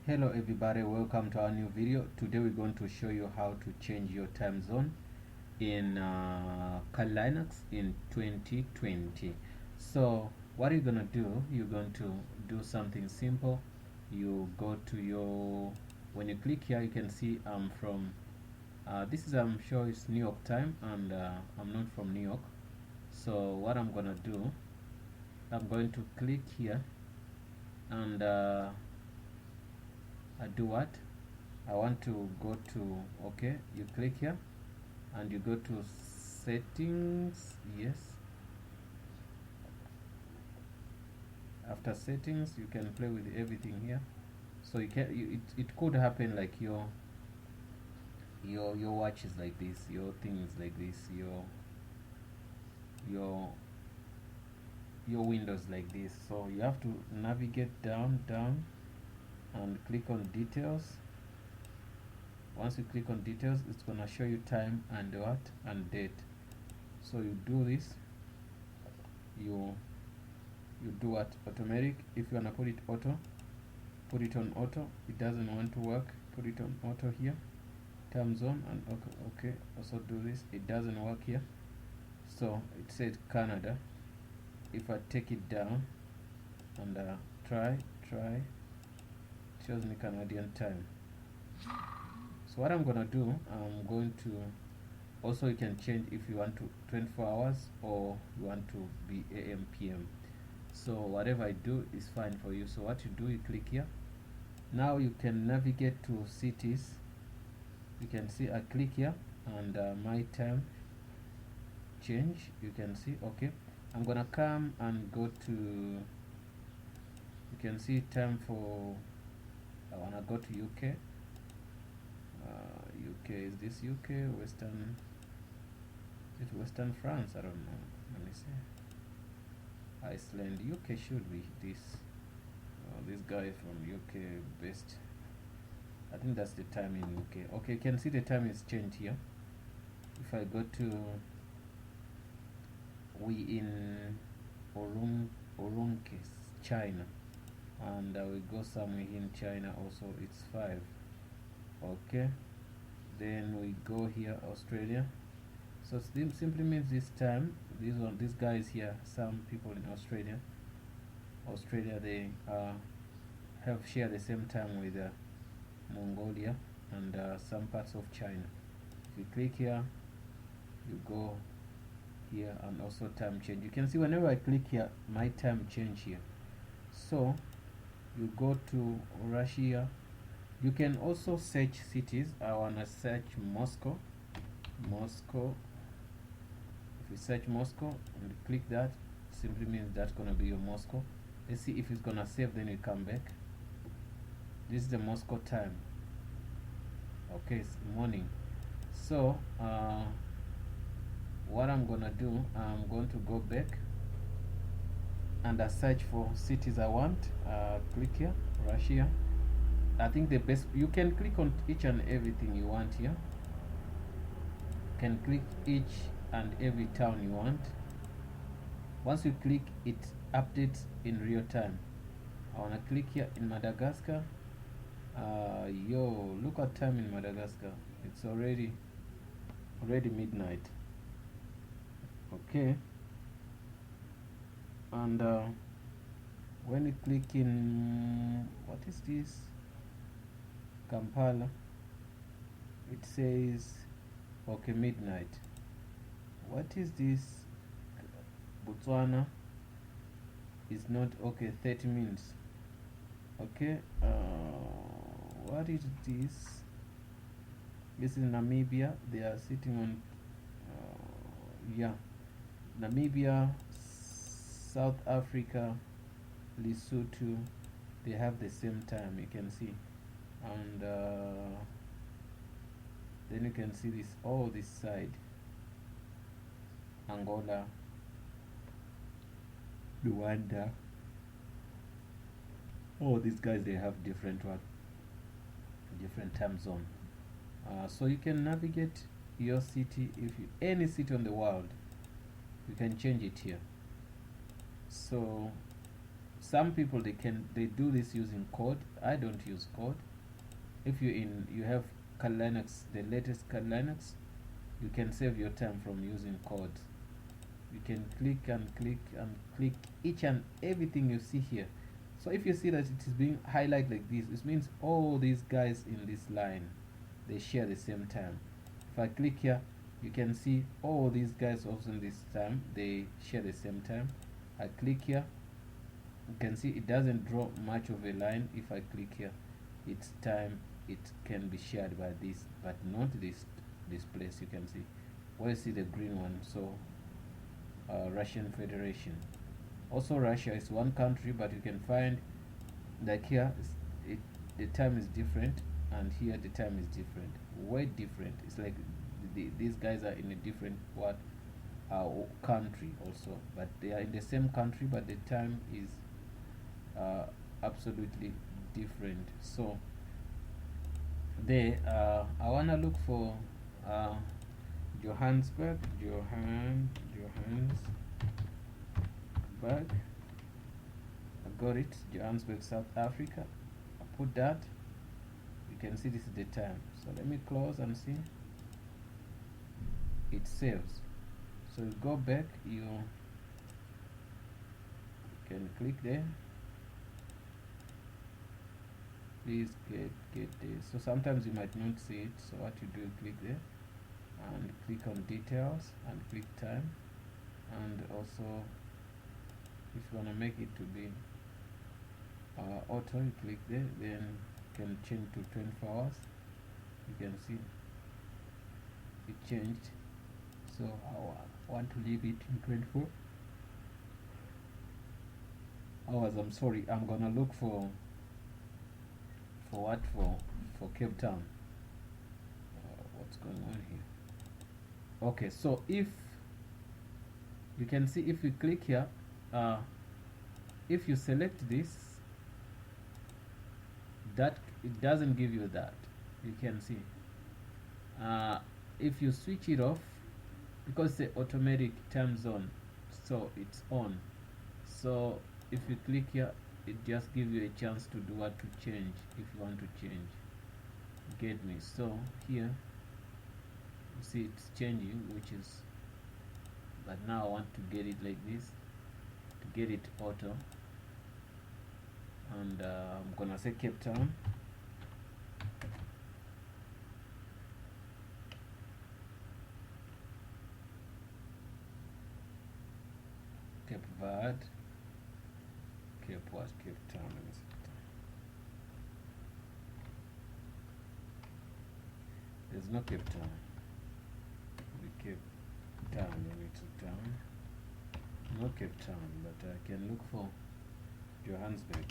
Hello everybody, welcome to our new video. Today we're going to show you how to change your time zone in Linux in 2020. So what you're gonna do, you're going to do something simple. You go to your, when you click here, you can see I'm from this is, I'm sure it's New York time, and I'm not from New York. So what I'm gonna do, I'm going to click here, and I do what? I want to go to, okay, you click here and you go to settings. Yes, after settings you can play with everything here. So you can, it could happen like your watch is like this, your thing is like this, your your windows like this. So you have to navigate down and click on details. Once you click on details, it's gonna show you time and what and date. So you do this, you do what? Automatic. If you wanna put it auto, put it on auto. It doesn't want to work, put it on auto here, time zone, and okay, also do this. It doesn't work here, so it said Canada. If I take it down and try, it shows me Canadian time. So what I'm gonna do, I'm going to also, you can change if you want to 24 hours or you want to be AM PM. So whatever I do is fine for you. So what you do, you click here. Now you can navigate to cities. You can see I click here, and my time change, you can see. Okay, I'm gonna come and go to, you can see time for, I wanna go to UK. UK, is this UK? Western, is it Western France? I don't know. Let me see. Iceland. UK should be this. This guy from UK best. I think that's the time in UK. Okay, you can see the time is changed here. If I go to, we in Urumqi, China, and we go somewhere in China also, it's 5. Okay, then we go here, Australia. So it simply means this time, these guys here, some people in Australia, they share the same time with Mongolia and some parts of China. If you click here, you go here, and also time change. You can see whenever I click here, my time change here. So you go to Russia. You can also search cities. I wanna search Moscow. If you search Moscow and you click that, simply means that's gonna be your Moscow. Let's see if it's gonna save, then you come back. This is the Moscow time. Okay, it's morning. So what I'm gonna do, I'm going to go back and I search for cities I want. Click here, Russia. I think the best, you can click on each and everything you want here. You can click each and every town you want. Once you click, it updates in real time. I wanna click here in Madagascar. Yo, look at time in Madagascar. It's already midnight. Okay, and when you click in, what is this, Kampala, it says okay, midnight. What is this, Botswana, is not okay, 30 minutes. Okay, what is this? This is Namibia. They are sitting on yeah, Namibia, South Africa, Lesotho, they have the same time, you can see. And then you can see this, all this side, Angola, Rwanda, all these guys, they have different time zone. So you can navigate your city, if you, any city on the world, you can change it here. So some people they do this using code. I don't use code. If you have Kali Linux, the latest Kali Linux, you can save your time from using code. You can click and click and click each and everything you see here. So if you see that it is being highlighted like this, it means all these guys in this line, they share the same time. If I click here, you can see all these guys also in this time, they share the same time. I click here, you can see it doesn't draw much of a line. If I click here, it's time, it can be shared by this, but not this place. You can see where you see the green one. So Russian Federation. Also Russia is one country, but you can find like here the time is different, and here the time is different, way different. It's like these guys are in a different country also, but they are in the same country, but the time is absolutely different. So I wanna look for Johannesburg. I got it. Johannesburg, South Africa. I put that. You can see this is the time. So let me close and see. It saves. So you go back. You can click there. Please get this. So sometimes you might not see it. So what you do, click there and click on details and click time, and also if you want to make it to be auto, you click there, then you can change to 24 hours. You can see it changed, so I want to leave it in 24 hours. I'm sorry, I'm gonna look for Cape Town. What's going on here? Okay, so if you can see, if we click here, if you select this, that it doesn't give you that. You can see if you switch it off, because it's automatic time zone, so it's on. So if you click here, it just gives you a chance to do what, to change if you want to change. Get me? So here you see it's changing, which is, but now I want to get it like this, to get it auto, and I'm gonna say Cape Town. Cape Verde. Cape what? Cape Town. Let me see. There's no Cape Town. Cape Town, maybe it's a town. No Cape Town, but I can look for Johannesburg.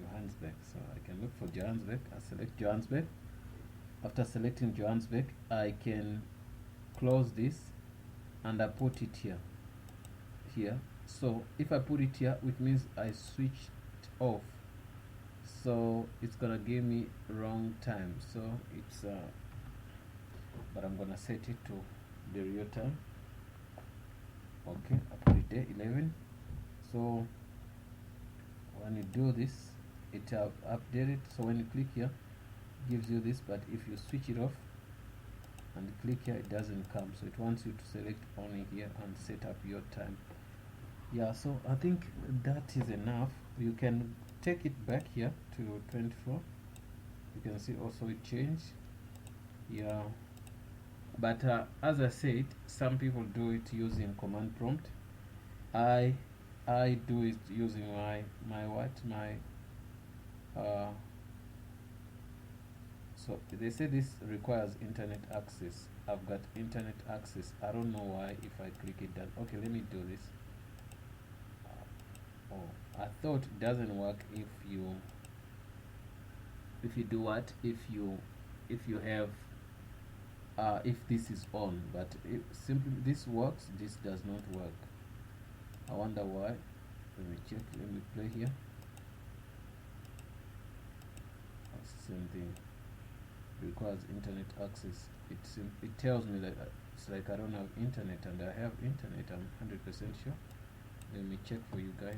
Johannesburg. So I can look for Johannesburg. I select Johannesburg. After selecting Johannesburg, I can close this and I put it here. So if I put it here, which means I switched off, so it's gonna give me wrong time. So it's but I'm gonna set it to the real time. Okay, I put it there, 11. So when you do this, it updated. So when you click here, it gives you this, but if you switch it off and click here, it doesn't come. So it wants you to select only here and set up your time. Yeah, so I think that is enough. You can take it back here to 24. You can see also it changed. Yeah, but as I said, some people do it using command prompt. I do it using so they say this requires internet access. I've got internet access. I don't know why. If I click it down, okay, let me do this. I thought it doesn't work if you do what, if you have if this is on, but if simply this works, this does not work. I wonder why. Let me check. Let me play here. Same thing. Requires internet access. It tells me that looks like I don't have internet, and I have internet, I'm 100% sure. Let me check for you guys.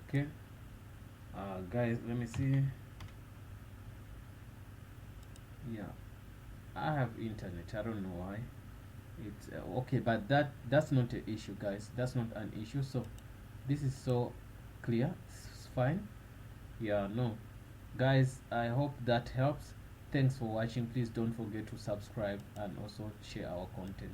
Okay, guys, let me see. Yeah, I have internet. I don't know why. It's okay, but that's not an issue, guys. That's not an issue. So this is so clear. It's fine. Yeah, no, guys, I hope that helps. Thanks for watching. Please don't forget to subscribe and also share our content.